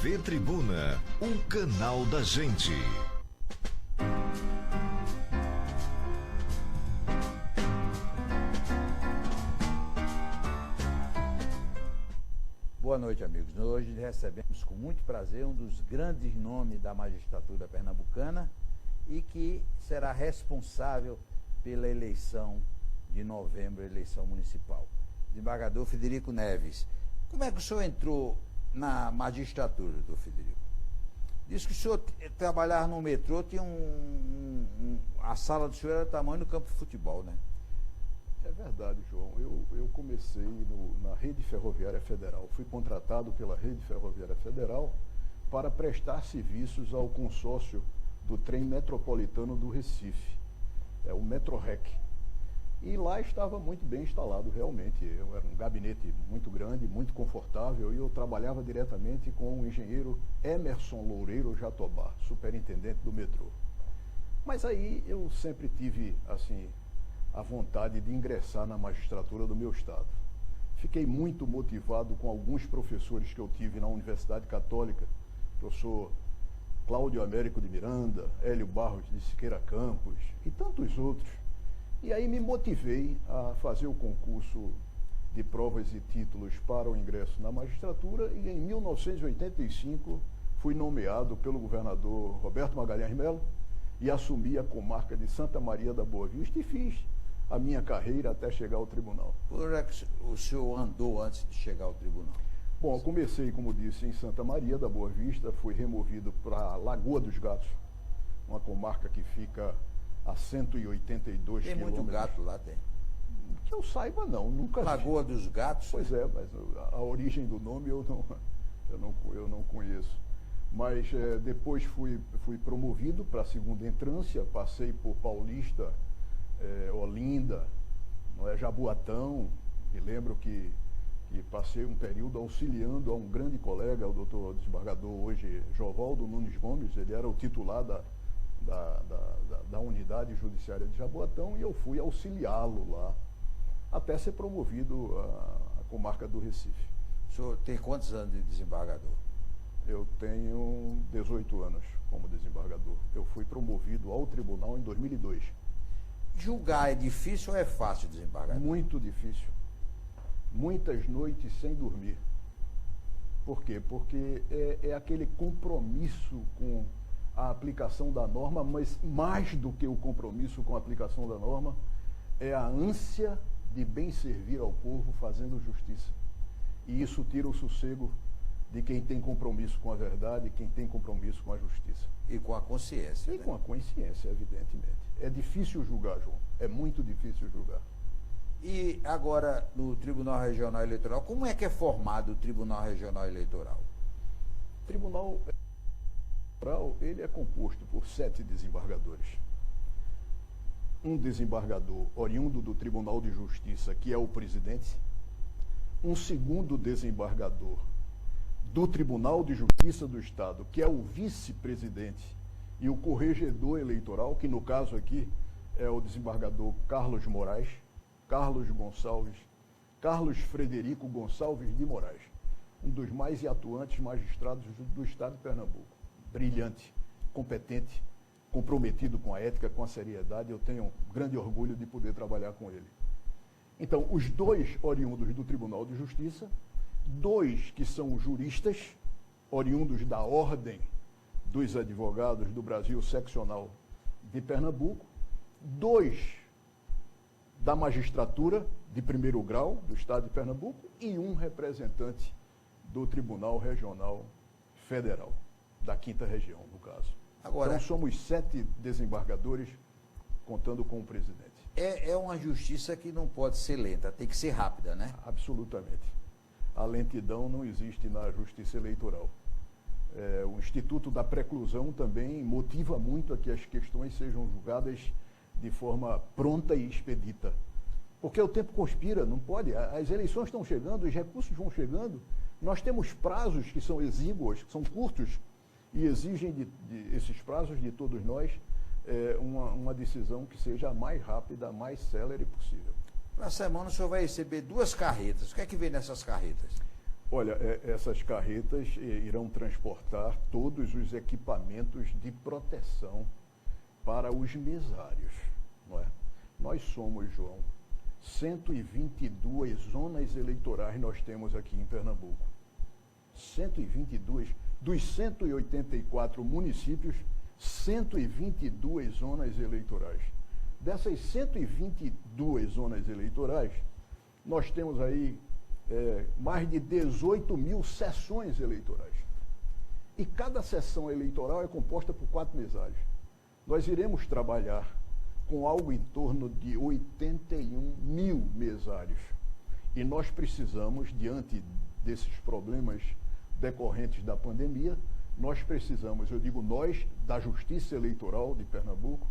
TV Tribuna, o canal da gente. Boa noite, amigos. Hoje recebemos com muito prazer um dos grandes nomes da magistratura pernambucana e que será responsável pela eleição de novembro, eleição municipal. Desembargador Frederico Neves. Como é que o senhor entrou na magistratura, doutor Frederico? Diz que o senhor trabalhava no metrô, tinha a sala do senhor era do tamanho do campo de futebol, né? É verdade, João. Eu comecei na Rede Ferroviária Federal. Fui contratado pela Rede Ferroviária Federal para prestar serviços ao consórcio do trem metropolitano do Recife, o Metrorec. E lá estava muito bem instalado, realmente. Era um gabinete muito grande, muito confortável, e eu trabalhava diretamente com o engenheiro Emerson Loureiro Jatobá, superintendente do metrô. Mas aí eu sempre tive, assim, a vontade de ingressar na magistratura do meu estado. Fiquei muito motivado com alguns professores que eu tive na Universidade Católica, professor Cláudio Américo de Miranda, Hélio Barros de Siqueira Campos e tantos outros. E aí me motivei a fazer o concurso de provas e títulos para o ingresso na magistratura e em 1985 fui nomeado pelo governador Roberto Magalhães Melo e assumi a comarca de Santa Maria da Boa Vista e fiz a minha carreira até chegar ao tribunal. Por onde é que o senhor andou antes de chegar ao tribunal? Bom, eu comecei, como disse, em Santa Maria da Boa Vista, fui removido para Lagoa dos Gatos, uma comarca que fica a 182 Tem quilômetros. muito gato lá, tem. Que eu saiba, não, nunca vi. Lagoa dos Gatos? Pois é, mas a origem do nome eu não conheço. Mas depois fui promovido para a segunda entrância, passei por Paulista, Olinda, Jaboatão. Me lembro que passei um período auxiliando a um grande colega, o doutor desembargador hoje, Jovaldo Nunes Gomes. Ele era o titular da unidade judiciária de Jaboatão e eu fui auxiliá-lo lá, até ser promovido à comarca do Recife. O senhor tem quantos anos de desembargador? Eu tenho 18 anos como desembargador. Eu fui promovido ao tribunal em 2002. Julgar é difícil ou é fácil, desembargador? Muito difícil. Muitas noites sem dormir. Por quê? Porque é aquele compromisso com a aplicação da norma, mas mais do que o compromisso com a aplicação da norma, é a ânsia de bem servir ao povo fazendo justiça. E isso tira o sossego de quem tem compromisso com a verdade, quem tem compromisso com a justiça. E com a consciência. E né? com a consciência, evidentemente. É difícil julgar, João. É muito difícil julgar. E agora, no Tribunal Regional Eleitoral, como é que é formado o Tribunal Regional Eleitoral? O Tribunal Eleitoral, ele é composto por 7 desembargadores. Um desembargador oriundo do Tribunal de Justiça, que é o presidente. Um segundo desembargador do Tribunal de Justiça do Estado, que é o vice-presidente, e o corregedor eleitoral, que no caso aqui é o desembargador Carlos Moraes, Carlos Gonçalves, Carlos Frederico Gonçalves de Moraes, um dos mais atuantes magistrados do Estado de Pernambuco. Brilhante, competente, comprometido com a ética, com a seriedade. Eu tenho grande orgulho de poder trabalhar com ele. Então, os 2 oriundos do Tribunal de Justiça, 2 que são juristas, oriundos da Ordem dos Advogados do Brasil Seccional de Pernambuco, 2 da magistratura de primeiro grau do Estado de Pernambuco e um representante do Tribunal Regional Federal, da 5ª região, no caso. Agora, então, somos 7 desembargadores, contando com o presidente. É uma justiça que não pode ser lenta, tem que ser rápida, né? Absolutamente. A lentidão não existe na justiça eleitoral. O Instituto da Preclusão também motiva muito a que as questões sejam julgadas de forma pronta e expedita. Porque o tempo conspira, não pode. As eleições estão chegando, os recursos vão chegando. Nós temos prazos que são exíguos, que são curtos, e exigem esses prazos de todos nós uma decisão que seja a mais rápida, a mais célere possível. Na semana o senhor vai receber 2 carretas. O que é que vem nessas carretas? Olha, essas carretas irão transportar todos os equipamentos de proteção para os mesários, não é? Nós somos, João, 122 zonas eleitorais nós temos aqui em Pernambuco. 122, dos 184 municípios, 122 zonas eleitorais. Dessas 122 zonas eleitorais, nós temos aí mais de 18 mil sessões eleitorais. E cada sessão eleitoral é composta por 4 mesários. Nós iremos trabalhar com algo em torno de 81 mil mesários. E nós precisamos, diante desses problemas decorrentes da pandemia, nós precisamos, eu digo nós, da Justiça Eleitoral de Pernambuco,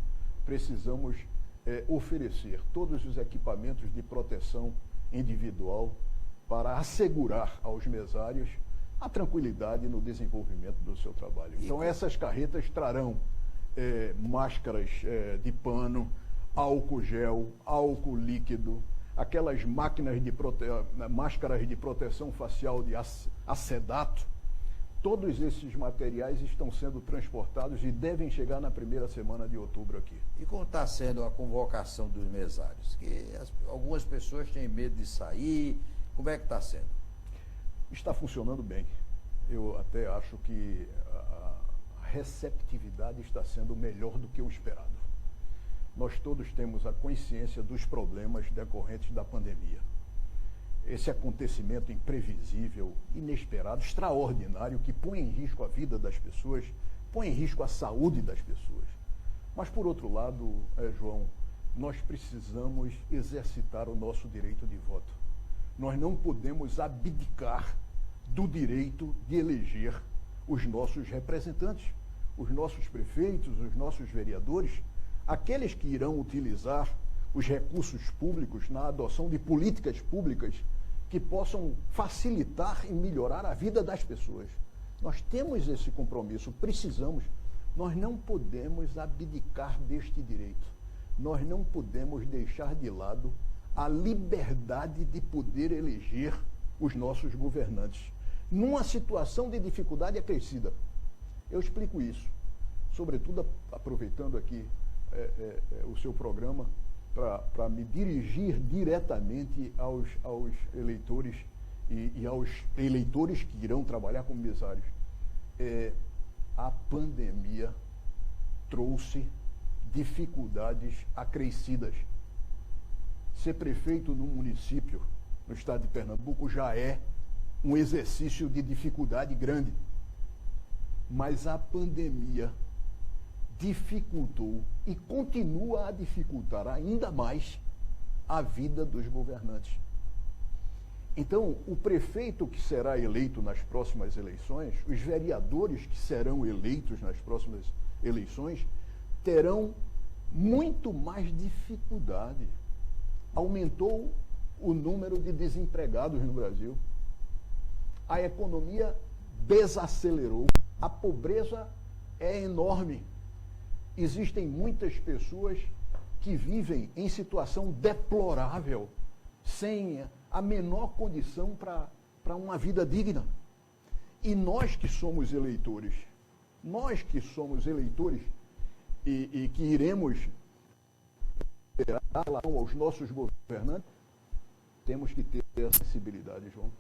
precisamos oferecer todos os equipamentos de proteção individual para assegurar aos mesários a tranquilidade no desenvolvimento do seu trabalho. Então, essas carretas trarão máscaras de pano, álcool gel, álcool líquido, aquelas máscaras de proteção facial de acedato. Todos esses materiais estão sendo transportados e devem chegar na primeira semana de outubro aqui. E como está sendo a convocação dos mesários? Que algumas pessoas têm medo de sair. Como é que está sendo? Está funcionando bem. Eu até acho que a receptividade está sendo melhor do que o esperado. Nós todos temos a consciência dos problemas decorrentes da pandemia. Esse acontecimento imprevisível, inesperado, extraordinário, que põe em risco a vida das pessoas, põe em risco a saúde das pessoas. Mas, por outro lado, João, nós precisamos exercitar o nosso direito de voto. Nós não podemos abdicar do direito de eleger os nossos representantes, os nossos prefeitos, os nossos vereadores, aqueles que irão utilizar os recursos públicos na adoção de políticas públicas que possam facilitar e melhorar a vida das pessoas. Nós temos esse compromisso, precisamos. Nós não podemos abdicar deste direito. Nós não podemos deixar de lado a liberdade de poder eleger os nossos governantes, numa situação de dificuldade acrescida. Eu explico isso, sobretudo aproveitando aqui o seu programa, para me dirigir diretamente aos eleitores e aos eleitores que irão trabalhar como mesários. A pandemia trouxe dificuldades acrescidas. Ser prefeito num município, no estado de Pernambuco, já é um exercício de dificuldade grande. Mas a pandemia dificultou e continua a dificultar ainda mais a vida dos governantes. Então, o prefeito que será eleito nas próximas eleições, os vereadores que serão eleitos nas próximas eleições, terão muito mais dificuldade. Aumentou o número de desempregados no Brasil. A economia desacelerou. A pobreza é enorme. Existem muitas pessoas que vivem em situação deplorável, sem a menor condição para uma vida digna. E nós que somos eleitores e que iremos aos nossos governantes, temos que ter a sensibilidade, João.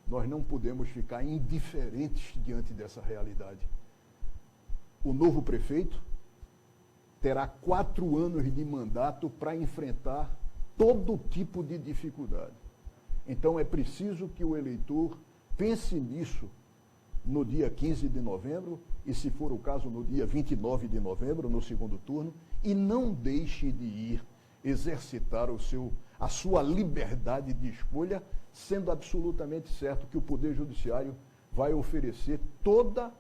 Nós não podemos ficar indiferentes diante dessa realidade. O novo prefeito terá 4 anos de mandato para enfrentar todo tipo de dificuldade. Então é preciso que o eleitor pense nisso no dia 15 de novembro e, se for o caso, no dia 29 de novembro, no segundo turno, e não deixe de ir exercitar a sua liberdade de escolha, sendo absolutamente certo que o Poder Judiciário vai oferecer toda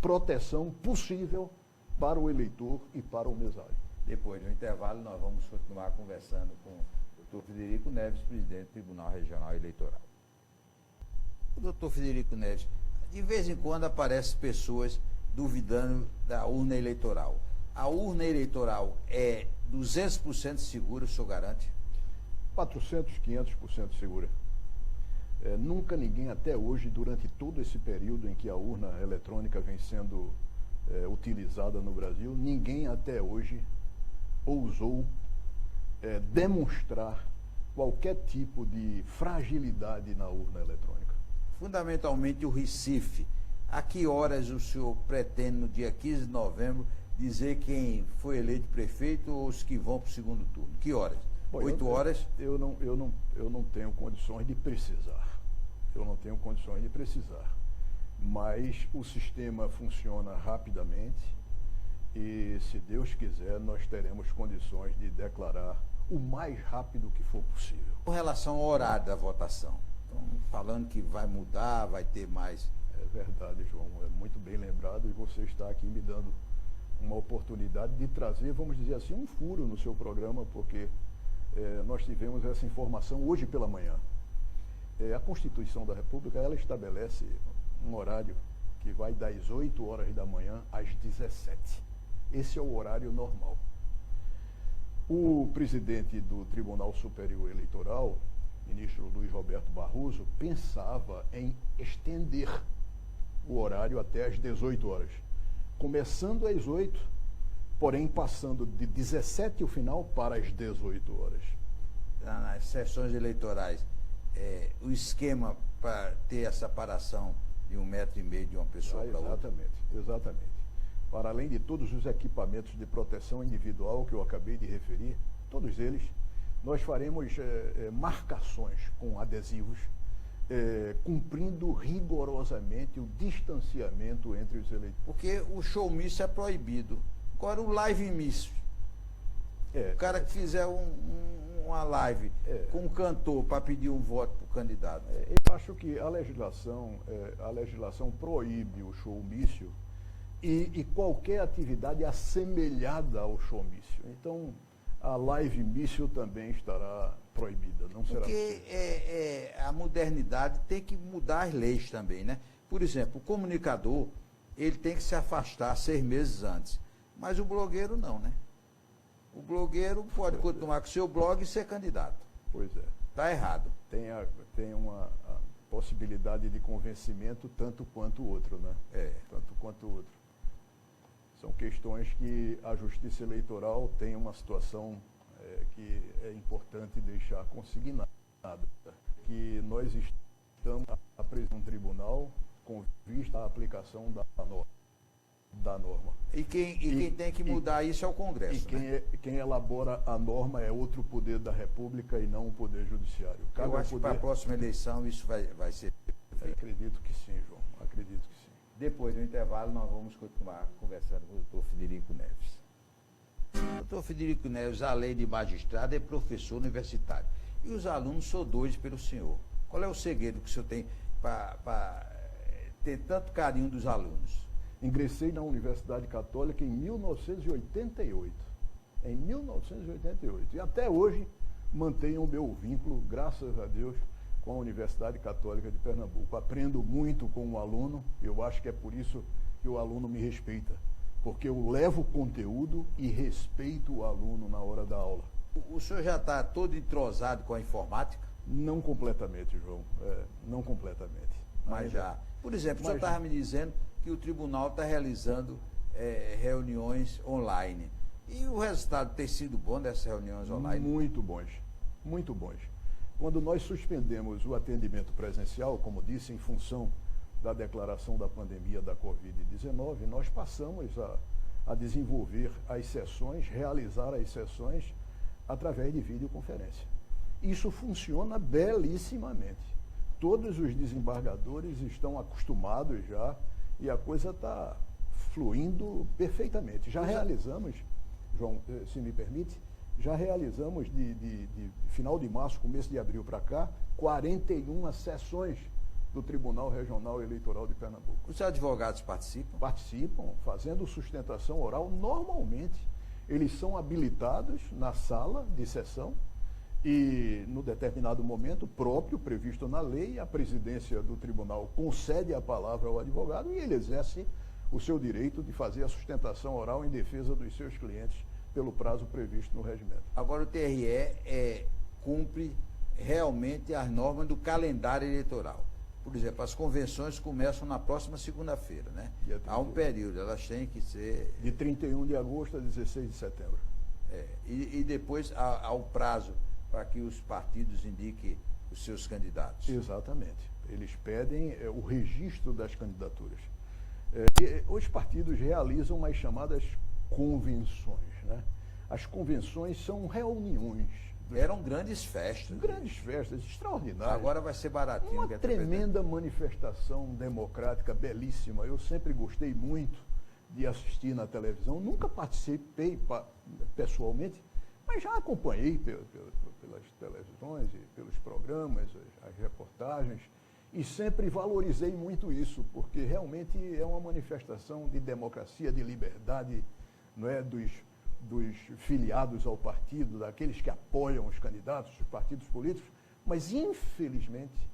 proteção possível para o eleitor e para o mesário. Depois do intervalo, nós vamos continuar conversando com o doutor Frederico Neves, presidente do Tribunal Regional Eleitoral. O doutor Frederico Neves, de vez em quando aparecem pessoas duvidando da urna eleitoral. A urna eleitoral é 200% segura, o senhor garante? 400, 500% segura. Nunca ninguém até hoje, durante todo esse período em que a urna eletrônica vem sendo utilizada no Brasil, ninguém até hoje ousou demonstrar qualquer tipo de fragilidade na urna eletrônica. Fundamentalmente o Recife. A que horas o senhor pretende, no dia 15 de novembro, dizer quem foi eleito prefeito ou os que vão para o segundo turno? Que horas? Bom, 8 horas? Eu não tenho condições de precisar. Eu não tenho condições de precisar. Mas o sistema funciona rapidamente e, se Deus quiser, nós teremos condições de declarar o mais rápido que for possível. Com relação ao horário da votação, estão falando que vai mudar, vai ter mais... É verdade, João. É muito bem lembrado e você está aqui me dando uma oportunidade de trazer, vamos dizer assim, um furo no seu programa, porque nós tivemos essa informação hoje pela manhã. A Constituição da República, ela estabelece um horário que vai das 8 horas da manhã às 17. Esse é o horário normal. O presidente do Tribunal Superior Eleitoral, ministro Luiz Roberto Barroso, pensava em estender o horário até às 18 horas. Começando às 8, porém passando de 17 o final para as 18 horas. Nas sessões eleitorais, o esquema para ter a separação de 1,5 metro de uma pessoa para outra? Exatamente. Para além de todos os equipamentos de proteção individual que eu acabei de referir, todos eles, nós faremos marcações com adesivos, cumprindo rigorosamente o distanciamento entre os eleitores. Porque o showmício é proibido. Agora o live-mício. O cara que fizer uma live com um cantor para pedir um voto para o candidato. Eu acho que a legislação proíbe o showmício e qualquer atividade assemelhada ao showmício. Então, a live-mício também estará proibida, não será possível. Porque a modernidade tem que mudar as leis também, né? Por exemplo, o comunicador, ele tem que se afastar 6 meses antes. Mas o blogueiro não, né? O blogueiro pode continuar com o seu blog e ser candidato. Pois é. Está errado. Tem uma possibilidade de convencimento tanto quanto o outro, né? Tanto quanto o outro. São questões que a Justiça Eleitoral tem uma situação que é importante deixar consignada. Que nós estamos a presidir um tribunal com vista à aplicação da norma. E quem tem que mudar isso é o Congresso. E quem elabora a norma é outro poder da República e não o Poder Judiciário. Eu acho que para a próxima eleição isso vai ser feito. Acredito que sim, João. Acredito que sim. Depois do intervalo, nós vamos continuar conversando com o doutor Frederico Neves. Doutor Frederico Neves, além de magistrado, é professor universitário. E os alunos são doidos pelo senhor. Qual é o segredo que o senhor tem para ter tanto carinho dos alunos? Ingressei na Universidade Católica em 1988. Em 1988. E até hoje mantenho o meu vínculo, graças a Deus, com a Universidade Católica de Pernambuco. Aprendo muito com o aluno, eu acho que é por isso que o aluno me respeita. Porque eu levo conteúdo e respeito o aluno na hora da aula. O senhor já está todo entrosado com a informática? Não completamente, João. Não completamente. Mas já. Por exemplo, o senhor estava me dizendo que o tribunal está realizando reuniões online. E o resultado tem sido bom dessas reuniões online? Muito bons, muito bons. Quando nós suspendemos o atendimento presencial, como disse, em função da declaração da pandemia da Covid-19, nós passamos a desenvolver as sessões, realizar as sessões através de videoconferência. Isso funciona belíssimamente. Todos os desembargadores estão acostumados já e a coisa está fluindo perfeitamente. Já realizamos, João, se me permite, já realizamos de final de março, começo de abril para cá, 41 sessões do Tribunal Regional Eleitoral de Pernambuco. Os advogados participam? Participam, fazendo sustentação oral normalmente. Eles são habilitados na sala de sessão e, no determinado momento próprio, previsto na lei, a presidência do tribunal concede a palavra ao advogado e ele exerce o seu direito de fazer a sustentação oral em defesa dos seus clientes pelo prazo previsto no regimento. Agora o TRE cumpre realmente as normas do calendário eleitoral. Por exemplo, as convenções começam na próxima segunda-feira, né? Há um período, elas têm que ser... De 31 de agosto a 16 de setembro. E depois há o prazo para que os partidos indiquem os seus candidatos. Exatamente. Eles pedem o registro das candidaturas. Os partidos realizam as chamadas convenções, né? As convenções são reuniões. Eram grandes festas. Grandes festas, extraordinárias. Agora vai ser baratinho. Uma tremenda manifestação democrática, belíssima. Eu sempre gostei muito de assistir na televisão. Nunca participei pessoalmente, mas já acompanhei pelas televisões e pelos programas, as reportagens, e sempre valorizei muito isso, porque realmente é uma manifestação de democracia, de liberdade, não é, dos filiados ao partido, daqueles que apoiam os candidatos, os partidos políticos, mas infelizmente,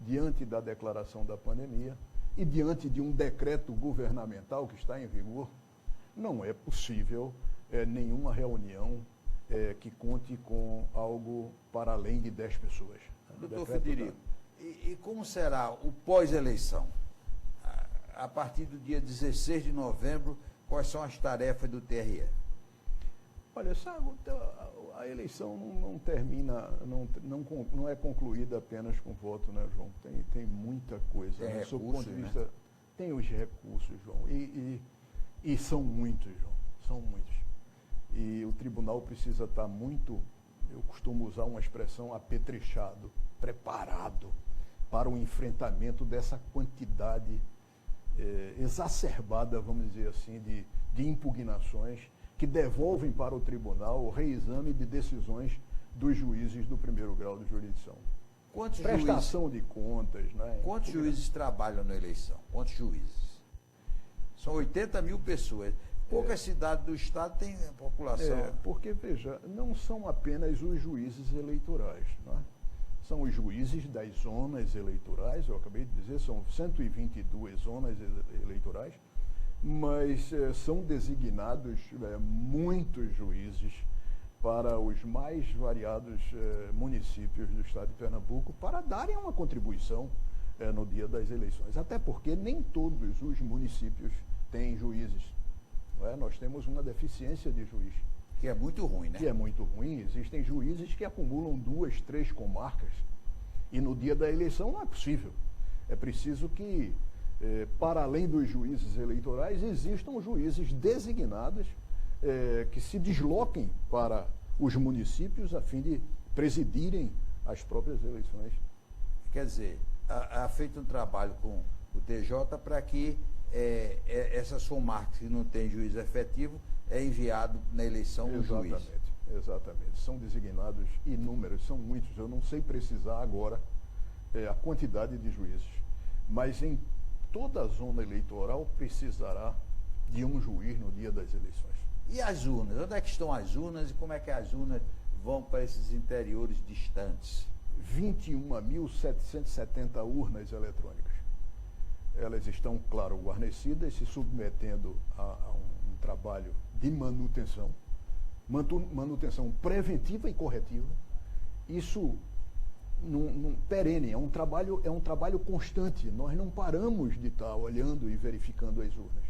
diante da declaração da pandemia e diante de um decreto governamental que está em vigor, não é possível nenhuma reunião que conte com algo para além de 10 pessoas. Doutor Federico, e como será o pós-eleição? A partir do dia 16 de novembro, quais são as tarefas do TRE? Olha, sabe, a eleição não termina, não é concluída apenas com voto, né, João? Tem muita coisa. Tem né? recursos, Sob o ponto de né? vista, tem os recursos, João, e são muitos, João, são muitos. E o tribunal precisa estar muito, eu costumo usar uma expressão, apetrechado, preparado para o enfrentamento dessa quantidade exacerbada, vamos dizer assim, de impugnações que devolvem para o tribunal o reexame de decisões dos juízes do primeiro grau de jurisdição. Prestação de contas. Né? Quantos juízes trabalham na eleição? Quantos juízes? São 80 mil pessoas. Poucas cidades do estado têm população. Porque, veja, não são apenas os juízes eleitorais, não é? São os juízes das zonas eleitorais, eu acabei de dizer, são 122 zonas eleitorais, mas são designados muitos juízes para os mais variados municípios do estado de Pernambuco para darem uma contribuição no dia das eleições. Até porque nem todos os municípios têm juízes. Não é? Nós temos uma deficiência de juiz. Que é muito ruim, né? Que é muito ruim. Existem juízes que acumulam 2, 3 comarcas e no dia da eleição não é possível. É preciso que, para além dos juízes eleitorais, existam juízes designados que se desloquem para os municípios a fim de presidirem as próprias eleições. Quer dizer, há feito um trabalho com o TJ para que essas comarcas que não têm juiz efetivo é enviado na eleição o juiz. Exatamente. São designados inúmeros, são muitos. Eu não sei precisar agora a quantidade de juízes, mas em toda a zona eleitoral precisará de um juiz no dia das eleições. E as urnas? Onde é que estão as urnas e como é que as urnas vão para esses interiores distantes? 21.770 urnas eletrônicas. Elas estão, claro, guarnecidas, se submetendo a um trabalho de manutenção preventiva e corretiva. Isso perene, é um trabalho constante. Nós não paramos de estar olhando e verificando as urnas.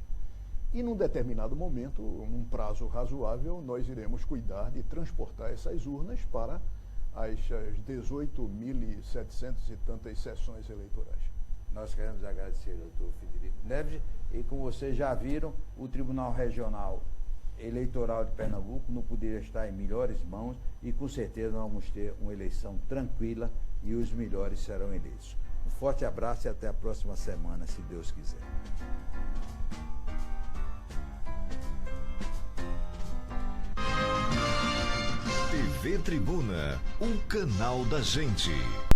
E num determinado momento, num prazo razoável, nós iremos cuidar de transportar essas urnas para as 18.700 e tantas sessões eleitorais. Nós queremos agradecer ao doutor Federico Neves e, como vocês já viram, o Tribunal Regional Eleitoral de Pernambuco não poderia estar em melhores mãos e com certeza nós vamos ter uma eleição tranquila e os melhores serão eleitos. Um forte abraço e até a próxima semana, se Deus quiser. TV Tribuna, o canal da gente.